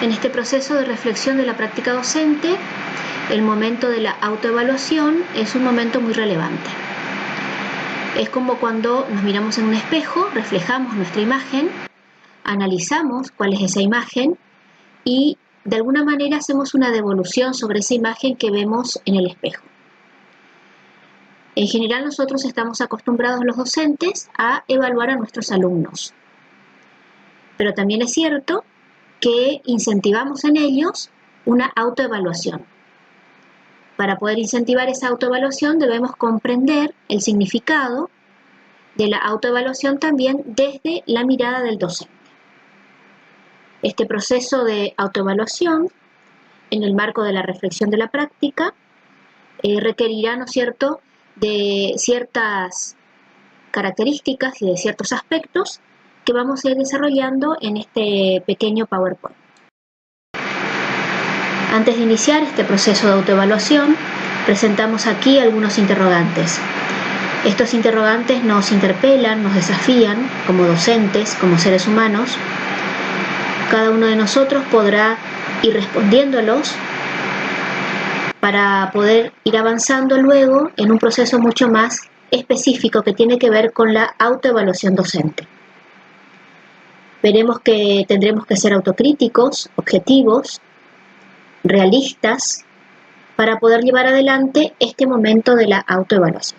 En este proceso de reflexión de la práctica docente, el momento de la autoevaluación es un momento muy relevante. Es como cuando nos miramos en un espejo, reflejamos nuestra imagen, analizamos cuál es esa imagen y de alguna manera hacemos una devolución sobre esa imagen que vemos en el espejo. En general nosotros estamos acostumbrados los docentes a evaluar a nuestros alumnos, pero también es cierto que incentivamos en ellos una autoevaluación. Para poder incentivar esa autoevaluación debemos comprender el significado de la autoevaluación también desde la mirada del docente. Este proceso de autoevaluación, en el marco de la reflexión de la práctica, requerirá, ¿no es cierto?, de ciertas características y de ciertos aspectos que vamos a ir desarrollando en este pequeño PowerPoint. Antes de iniciar este proceso de autoevaluación, presentamos aquí algunos interrogantes. Estos interrogantes nos interpelan, nos desafían como docentes, como seres humanos. Cada uno de nosotros podrá ir respondiéndolos para poder ir avanzando luego en un proceso mucho más específico que tiene que ver con la autoevaluación docente. Veremos que tendremos que ser autocríticos, objetivos, realistas, para poder llevar adelante este momento de la autoevaluación.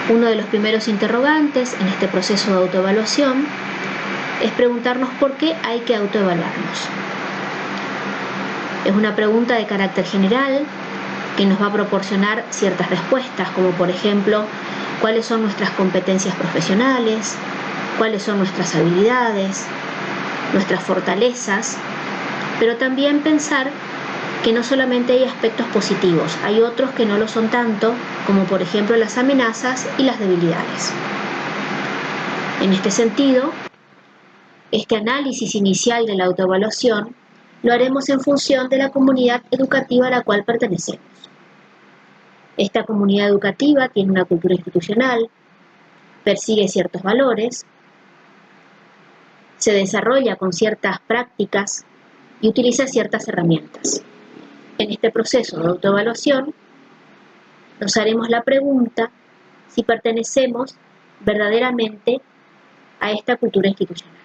Uno de los primeros interrogantes en este proceso de autoevaluación es preguntarnos por qué hay que autoevaluarnos. Es una pregunta de carácter general que nos va a proporcionar ciertas respuestas, como por ejemplo, cuáles son nuestras competencias profesionales, cuáles son nuestras habilidades, nuestras fortalezas, pero también pensar que no solamente hay aspectos positivos, hay otros que no lo son tanto, como por ejemplo las amenazas y las debilidades. En este sentido, este análisis inicial de la autoevaluación lo haremos en función de la comunidad educativa a la cual pertenecemos. Esta comunidad educativa tiene una cultura institucional, persigue ciertos valores, se desarrolla con ciertas prácticas y utiliza ciertas herramientas. En este proceso de autoevaluación nos haremos la pregunta si pertenecemos verdaderamente a esta cultura institucional.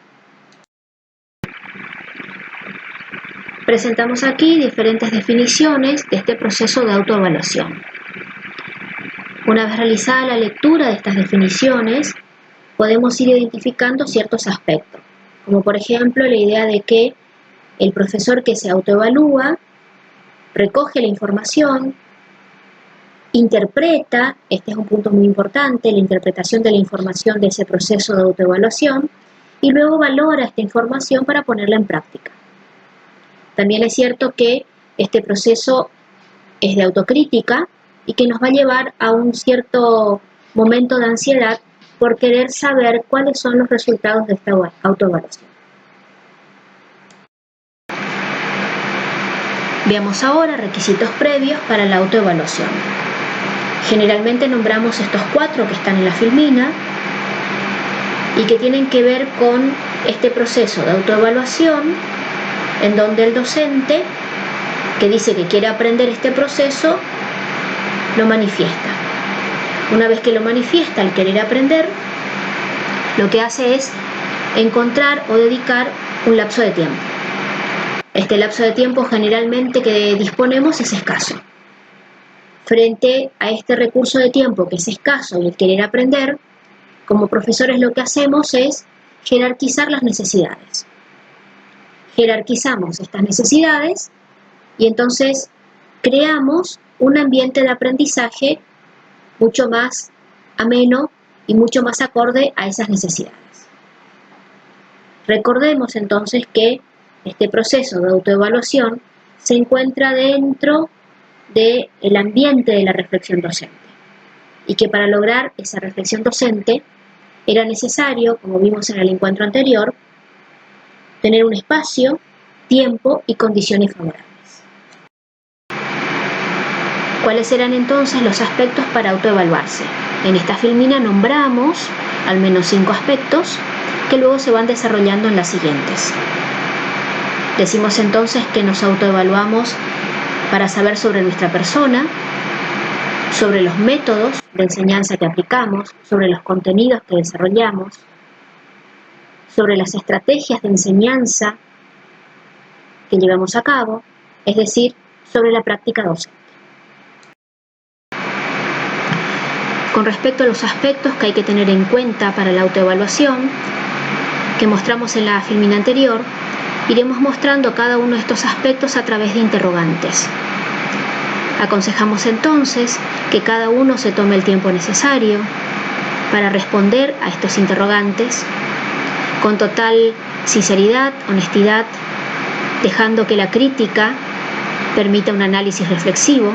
Presentamos aquí diferentes definiciones de este proceso de autoevaluación. Una vez realizada la lectura de estas definiciones, podemos ir identificando ciertos aspectos, como por ejemplo la idea de que el profesor que se autoevalúa recoge la información, interpreta, este es un punto muy importante, la interpretación de la información de ese proceso de autoevaluación, y luego valora esta información para ponerla en práctica. También es cierto que este proceso es de autocrítica y que nos va a llevar a un cierto momento de ansiedad por querer saber cuáles son los resultados de esta autoevaluación. Veamos ahora requisitos previos para la autoevaluación. Generalmente nombramos estos 4 que están en la filmina y que tienen que ver con este proceso de autoevaluación en donde el docente que dice que quiere aprender este proceso lo manifiesta. Una vez que lo manifiesta al querer aprender, lo que hace es encontrar o dedicar un lapso de tiempo. Este lapso de tiempo generalmente que disponemos es escaso. Frente a este recurso de tiempo que es escaso y el querer aprender, como profesores lo que hacemos es jerarquizar las necesidades. Jerarquizamos estas necesidades y entonces creamos un ambiente de aprendizaje mucho más ameno y mucho más acorde a esas necesidades. Recordemos entonces que este proceso de autoevaluación se encuentra dentro del ambiente de la reflexión docente y que para lograr esa reflexión docente era necesario, como vimos en el encuentro anterior, tener un espacio, tiempo y condiciones favorables. ¿Cuáles eran entonces los aspectos para autoevaluarse? En esta filmina nombramos al menos 5 aspectos que luego se van desarrollando en las siguientes. Decimos entonces que nos autoevaluamos para saber sobre nuestra persona, sobre los métodos de enseñanza que aplicamos, sobre los contenidos que desarrollamos, sobre las estrategias de enseñanza que llevamos a cabo, es decir, sobre la práctica docente. Con respecto a los aspectos que hay que tener en cuenta para la autoevaluación, que mostramos en la filmina anterior, iremos mostrando cada uno de estos aspectos a través de interrogantes. Aconsejamos entonces que cada uno se tome el tiempo necesario para responder a estos interrogantes con total sinceridad, honestidad, dejando que la crítica permita un análisis reflexivo,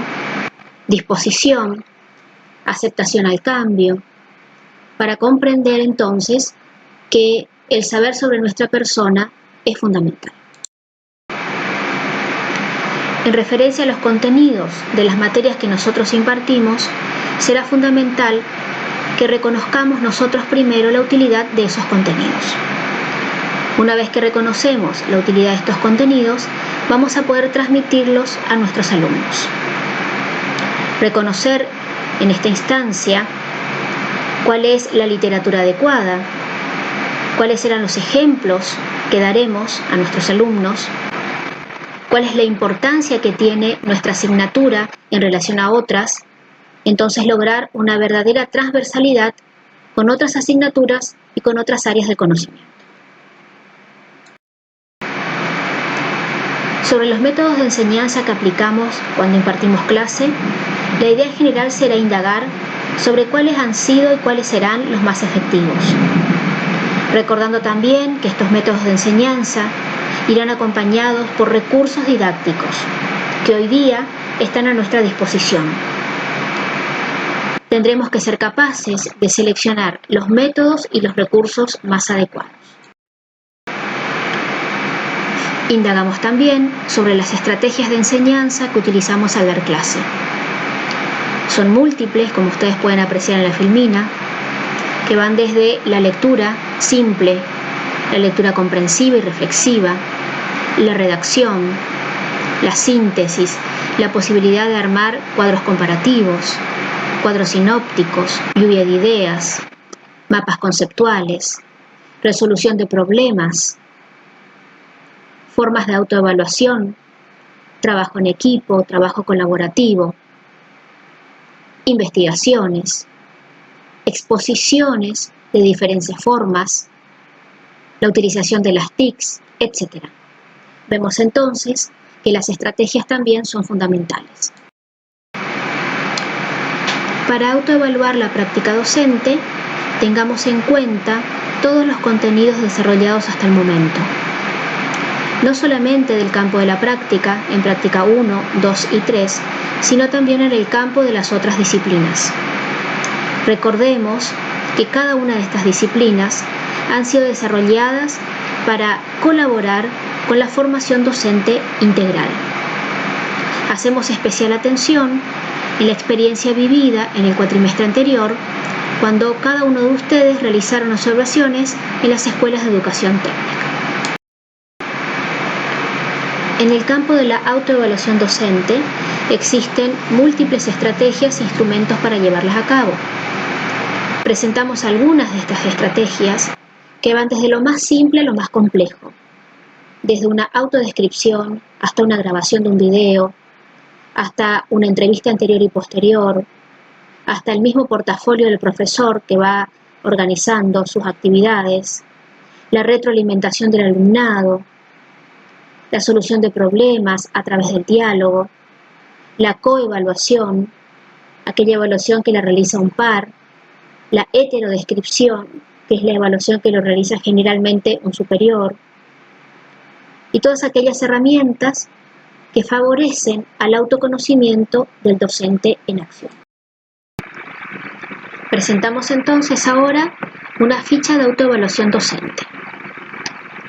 disposición, aceptación al cambio, para comprender entonces que el saber sobre nuestra persona es fundamental. En referencia a los contenidos de las materias que nosotros impartimos, será fundamental que reconozcamos nosotros primero la utilidad de esos contenidos. Una vez que reconocemos la utilidad de estos contenidos, vamos a poder transmitirlos a nuestros alumnos. Reconocer en esta instancia cuál es la literatura adecuada, cuáles serán los ejemplos que daremos a nuestros alumnos, cuál es la importancia que tiene nuestra asignatura en relación a otras, entonces lograr una verdadera transversalidad con otras asignaturas y con otras áreas de conocimiento. Sobre los métodos de enseñanza que aplicamos cuando impartimos clase, la idea general será indagar sobre cuáles han sido y cuáles serán los más efectivos. Recordando también que estos métodos de enseñanza irán acompañados por recursos didácticos que hoy día están a nuestra disposición. Tendremos que ser capaces de seleccionar los métodos y los recursos más adecuados. Indagamos también sobre las estrategias de enseñanza que utilizamos al dar clase. Son múltiples, como ustedes pueden apreciar en la filmina, que van desde la lectura simple, la lectura comprensiva y reflexiva, la redacción, la síntesis, la posibilidad de armar cuadros comparativos, cuadros sinópticos, lluvia de ideas, mapas conceptuales, resolución de problemas, formas de autoevaluación, trabajo en equipo, trabajo colaborativo, investigaciones, exposiciones de diferentes formas, la utilización de las TICs, etc. Vemos entonces que las estrategias también son fundamentales. Para autoevaluar la práctica docente, tengamos en cuenta todos los contenidos desarrollados hasta el momento. No solamente del campo de la práctica, en práctica 1, 2 y 3, sino también en el campo de las otras disciplinas. Recordemos que cada una de estas disciplinas han sido desarrolladas para colaborar con la formación docente integral. Hacemos especial atención en la experiencia vivida en el cuatrimestre anterior, cuando cada uno de ustedes realizaron observaciones en las escuelas de educación técnica. En el campo de la autoevaluación docente existen múltiples estrategias e instrumentos para llevarlas a cabo. Presentamos algunas de estas estrategias que van desde lo más simple a lo más complejo, desde una autodescripción hasta una grabación de un video, hasta una entrevista anterior y posterior, hasta el mismo portafolio del profesor que va organizando sus actividades, la retroalimentación del alumnado, la solución de problemas a través del diálogo, la coevaluación, aquella evaluación que la realiza un par, la heterodescripción, que es la evaluación que lo realiza generalmente un superior, y todas aquellas herramientas que favorecen al autoconocimiento del docente en acción. Presentamos entonces ahora una ficha de autoevaluación docente.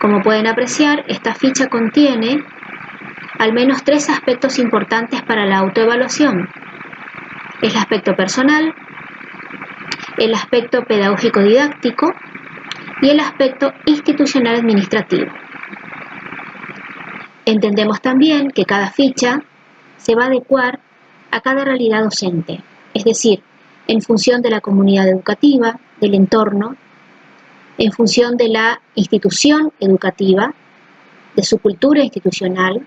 Como pueden apreciar, esta ficha contiene al menos 3 aspectos importantes para la autoevaluación. El aspecto personal, el aspecto pedagógico didáctico y el aspecto institucional administrativo. Entendemos también que cada ficha se va a adecuar a cada realidad docente, es decir, en función de la comunidad educativa, del entorno, en función de la institución educativa, de su cultura institucional,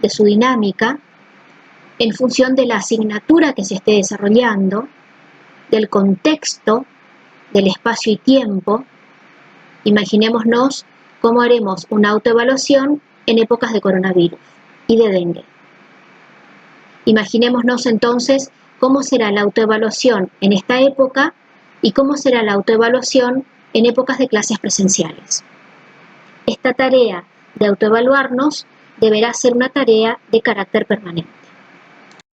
de su dinámica, en función de la asignatura que se esté desarrollando, del contexto, del espacio y tiempo. Imaginémonos cómo haremos una autoevaluación en épocas de coronavirus y de dengue. Imaginémonos entonces cómo será la autoevaluación en esta época y cómo será la autoevaluación en épocas de clases presenciales. Esta tarea de autoevaluarnos deberá ser una tarea de carácter permanente.